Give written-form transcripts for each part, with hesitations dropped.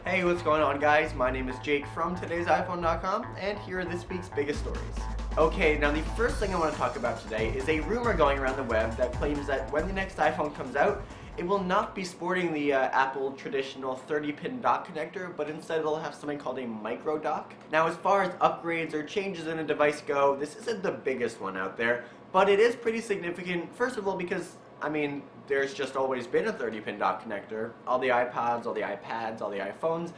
Hey, what's going on, guys? My name is Jake from today's iPhone.com, and here are this week's biggest stories. Okay, now the first thing I want to talk about today is a rumor going around the web that claims that when the next iPhone comes out, it will not be sporting the Apple traditional 30-pin dock connector, but instead it'll have something called a micro dock. Now, as far as upgrades or changes in a device go, this isn't the biggest one out there, but it is pretty significant, first of all, because there's just always been a 30-pin dock connector. All the iPods, all the iPads, all the iPhones,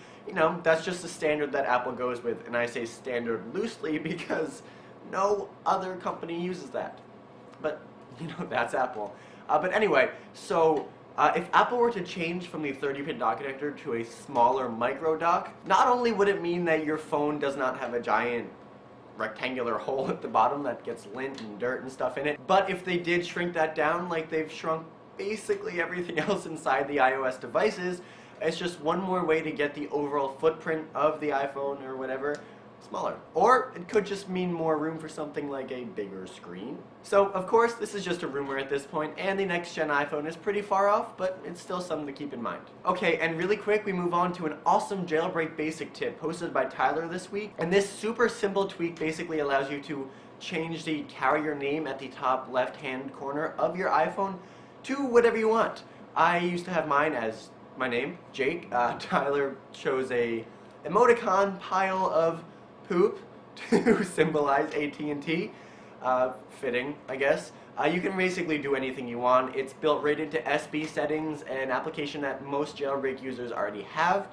that's just the standard that Apple goes with, and I say standard loosely because no other company uses that. But, that's Apple. But anyway, so if Apple were to change from the 30-pin dock connector to a smaller micro dock, not only would it mean that your phone does not have a giant rectangular hole at the bottom that gets lint and dirt and stuff in it, but if they did shrink that down like they've shrunk basically everything else inside the iOS devices, it's just one more way to get the overall footprint of the iPhone or whatever smaller. Or it could just mean more room for something like a bigger screen. So, of course, this is just a rumor at this point, and the next-gen iPhone is pretty far off, but it's still something to keep in mind. Okay, and really quick, we move on to an awesome jailbreak basic tip posted by Tyler this week. And this super simple tweak basically allows you to change the carrier name at the top left-hand corner of your iPhone to whatever you want. I used to have mine as my name, Jake. Tyler chose a emoticon pile of poop to symbolize AT&T. Fitting, I guess. You can basically do anything you want. It's built right into SB settings, an application that most jailbreak users already have.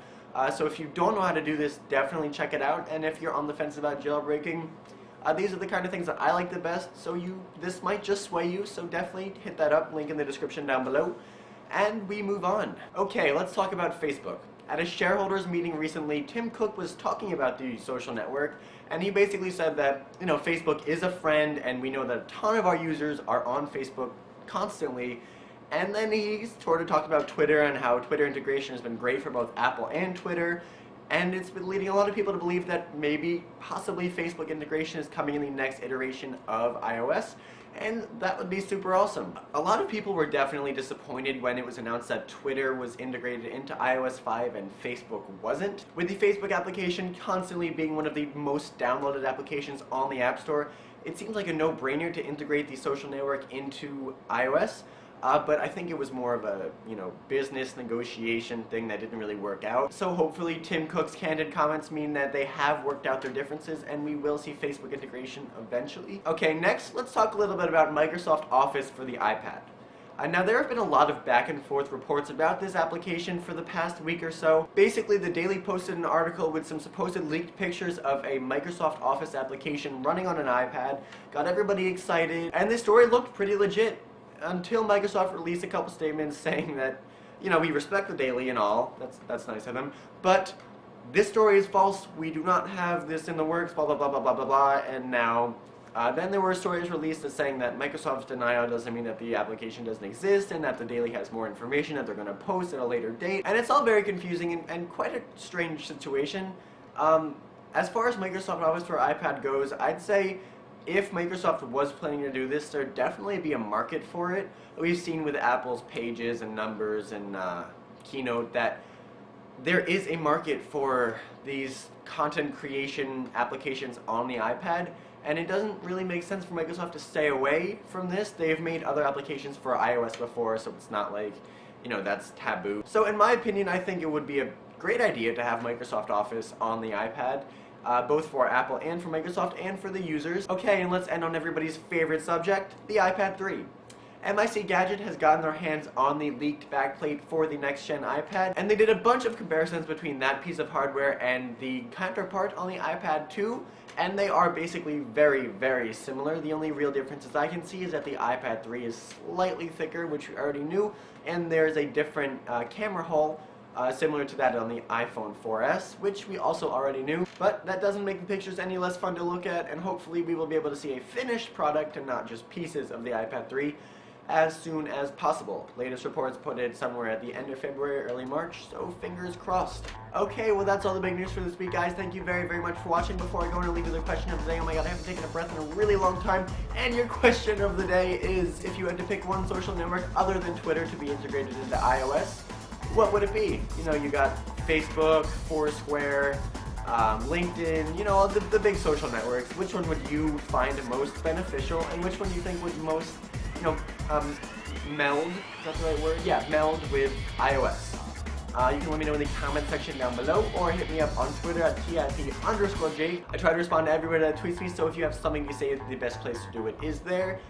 So if you don't know how to do this, definitely check it out. And if you're on the fence about jailbreaking, these are the kind of things that I like the best, so this might just sway you, so definitely hit that up, link in the description down below. And we move on. Okay, let's talk about Facebook. At a shareholders meeting recently, Tim Cook was talking about the social network, and he basically said that, Facebook is a friend, and we know that a ton of our users are on Facebook constantly. And then he sort of talked about Twitter and how Twitter integration has been great for both Apple and Twitter, and it's been leading a lot of people to believe that possibly Facebook integration is coming in the next iteration of iOS. And that would be super awesome. A lot of people were definitely disappointed when it was announced that Twitter was integrated into iOS 5 and Facebook wasn't. With the Facebook application constantly being one of the most downloaded applications on the App Store, it seems like a no-brainer to integrate the social network into iOS. But I think it was more of a, business negotiation thing that didn't really work out. So hopefully Tim Cook's candid comments mean that they have worked out their differences and we will see Facebook integration eventually. Okay, next, let's talk a little bit about Microsoft Office for the iPad. Now, there have been a lot of back and forth reports about this application for the past week or so. Basically, the Daily posted an article with some supposed leaked pictures of a Microsoft Office application running on an iPad, got everybody excited, and this story looked pretty legit. Until Microsoft released a couple statements saying that, we respect the Daily and all, that's nice of them, but this story is false, we do not have this in the works, blah, blah, blah, blah, blah, blah, blah, and now, then there were stories released as saying that Microsoft's denial doesn't mean that the application doesn't exist, and that the Daily has more information that they're going to post at a later date, and it's all very confusing and quite a strange situation. As far as Microsoft Office for iPad goes, I'd say if Microsoft was planning to do this, there'd definitely be a market for it. We've seen with Apple's Pages and Numbers and Keynote that there is a market for these content creation applications on the iPad, and it doesn't really make sense for Microsoft to stay away from this. They've made other applications for iOS before, so it's not like, that's taboo. So in my opinion, I think it would be a great idea to have Microsoft Office on the iPad. Both for Apple and for Microsoft and for the users. Okay, and let's end on everybody's favorite subject, the iPad 3. MIC Gadget has gotten their hands on the leaked backplate for the next-gen iPad, and they did a bunch of comparisons between that piece of hardware and the counterpart on the iPad 2, and they are basically very, very similar. The only real differences I can see is that the iPad 3 is slightly thicker, which we already knew, and there's a different camera hole, similar to that on the iPhone 4S, which we also already knew, but that doesn't make the pictures any less fun to look at, and hopefully we will be able to see a finished product and not just pieces of the iPad 3 as soon as possible. Latest reports put it somewhere at the end of February, early March, so fingers crossed. Okay, well that's all the big news for this week, guys. Thank you very, very much for watching. Before I go and leave you the question of the day, oh my god, I haven't taken a breath in a really long time, and your question of the day is, if you had to pick one social network other than Twitter to be integrated into iOS, what would it be? You got Facebook, Foursquare, LinkedIn, you know, all the big social networks. Which one would you find most beneficial, and which one do you think would most, you know, meld, is that the right word? Yeah, meld with iOS. You can let me know in the comment section down below, or hit me up on Twitter at TIP_Jake. I try to respond to everybody that tweets me, so if you have something to say, the best place to do it is there.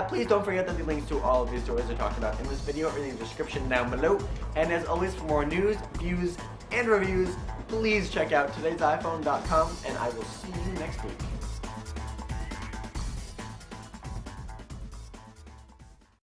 Please don't forget that the links to all of these stories I talked about in this video are in the description down below. And as always, for more news, views, and reviews, please check out today'siphone.com, and I will see you next week.